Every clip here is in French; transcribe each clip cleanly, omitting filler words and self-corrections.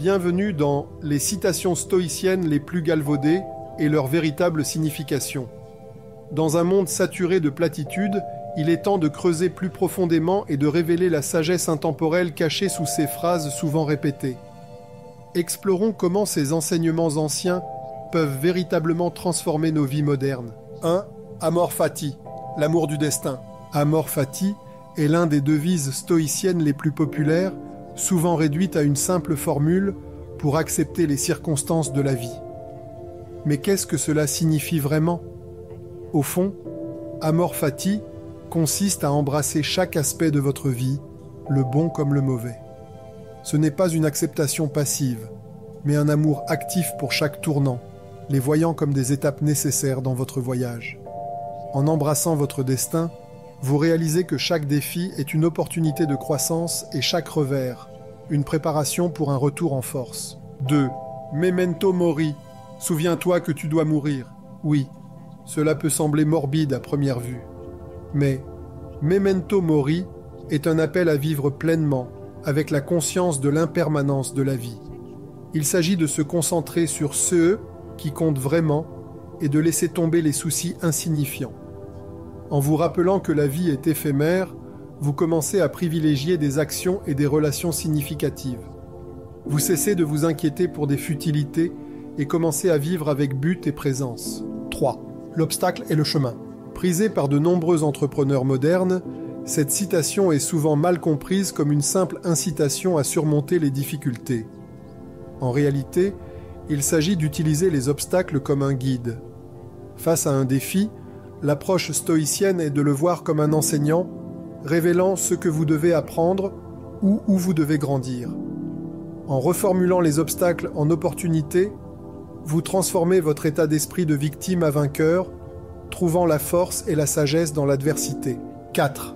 Bienvenue dans les citations stoïciennes les plus galvaudées et leur véritable signification. Dans un monde saturé de platitudes, il est temps de creuser plus profondément et de révéler la sagesse intemporelle cachée sous ces phrases souvent répétées. Explorons comment ces enseignements anciens peuvent véritablement transformer nos vies modernes. 1. Amor fati, l'amour du destin. Amor fati est l'un des devises stoïciennes les plus populaires, souvent réduite à une simple formule pour accepter les circonstances de la vie. Mais qu'est-ce que cela signifie vraiment ? Au fond, amor fati consiste à embrasser chaque aspect de votre vie, le bon comme le mauvais. Ce n'est pas une acceptation passive, mais un amour actif pour chaque tournant, les voyant comme des étapes nécessaires dans votre voyage. En embrassant votre destin, vous réalisez que chaque défi est une opportunité de croissance et chaque revers, une préparation pour un retour en force. 2. Memento mori. Souviens-toi que tu dois mourir. Oui, cela peut sembler morbide à première vue. Mais memento mori est un appel à vivre pleinement, avec la conscience de l'impermanence de la vie. Il s'agit de se concentrer sur ce qui compte vraiment et de laisser tomber les soucis insignifiants. En vous rappelant que la vie est éphémère, vous commencez à privilégier des actions et des relations significatives. Vous cessez de vous inquiéter pour des futilités et commencez à vivre avec but et présence. 3. L'obstacle est le chemin. Prisée par de nombreux entrepreneurs modernes, cette citation est souvent mal comprise comme une simple incitation à surmonter les difficultés. En réalité, il s'agit d'utiliser les obstacles comme un guide. Face à un défi, l'approche stoïcienne est de le voir comme un enseignant, révélant ce que vous devez apprendre ou où vous devez grandir. En reformulant les obstacles en opportunités, vous transformez votre état d'esprit de victime à vainqueur, trouvant la force et la sagesse dans l'adversité. 4.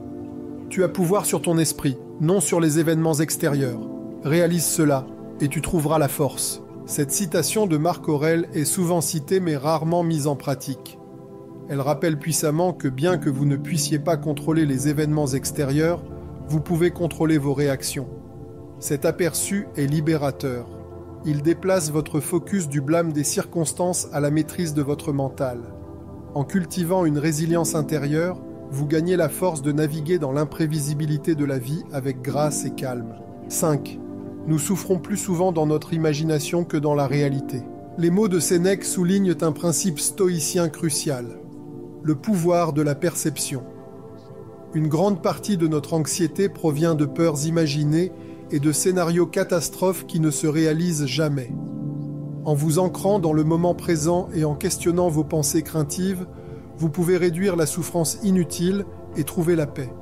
Tu as pouvoir sur ton esprit, non sur les événements extérieurs. Réalise cela, et tu trouveras la force. Cette citation de Marc Aurèle est souvent citée mais rarement mise en pratique. Elle rappelle puissamment que bien que vous ne puissiez pas contrôler les événements extérieurs, vous pouvez contrôler vos réactions. Cet aperçu est libérateur. Il déplace votre focus du blâme des circonstances à la maîtrise de votre mental. En cultivant une résilience intérieure, vous gagnez la force de naviguer dans l'imprévisibilité de la vie avec grâce et calme. 5. Nous souffrons plus souvent dans notre imagination que dans la réalité. Les mots de Sénèque soulignent un principe stoïcien crucial, le pouvoir de la perception. Une grande partie de notre anxiété provient de peurs imaginées et de scénarios catastrophes qui ne se réalisent jamais. En vous ancrant dans le moment présent et en questionnant vos pensées craintives, vous pouvez réduire la souffrance inutile et trouver la paix.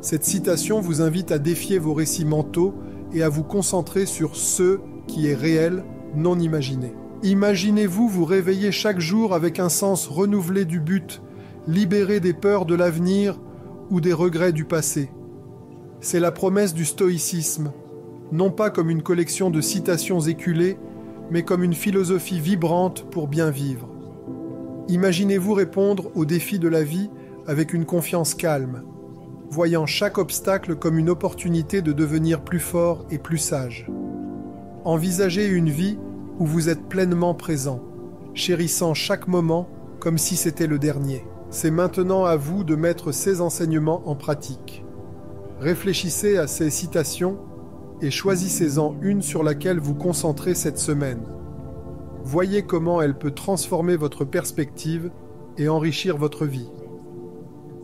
Cette citation vous invite à défier vos récits mentaux et à vous concentrer sur ce qui est réel, non imaginé. Imaginez-vous vous réveiller chaque jour avec un sens renouvelé du but, libéré des peurs de l'avenir ou des regrets du passé. C'est la promesse du stoïcisme, non pas comme une collection de citations éculées, mais comme une philosophie vibrante pour bien vivre. Imaginez-vous répondre aux défis de la vie avec une confiance calme, voyant chaque obstacle comme une opportunité de devenir plus fort et plus sage. Envisagez une vie où vous êtes pleinement présent, chérissant chaque moment comme si c'était le dernier. C'est maintenant à vous de mettre ces enseignements en pratique. Réfléchissez à ces citations et choisissez-en une sur laquelle vous concentrez cette semaine. Voyez comment elle peut transformer votre perspective et enrichir votre vie.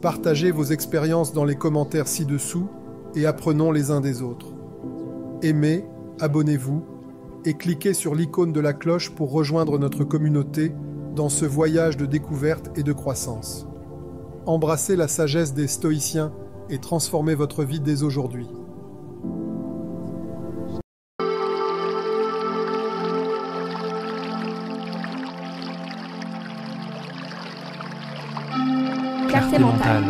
Partagez vos expériences dans les commentaires ci-dessous et apprenons les uns des autres. Aimez, abonnez-vous et cliquez sur l'icône de la cloche pour rejoindre notre communauté dans ce voyage de découverte et de croissance. Embrassez la sagesse des stoïciens et transformez votre vie dès aujourd'hui. Clarté mentale.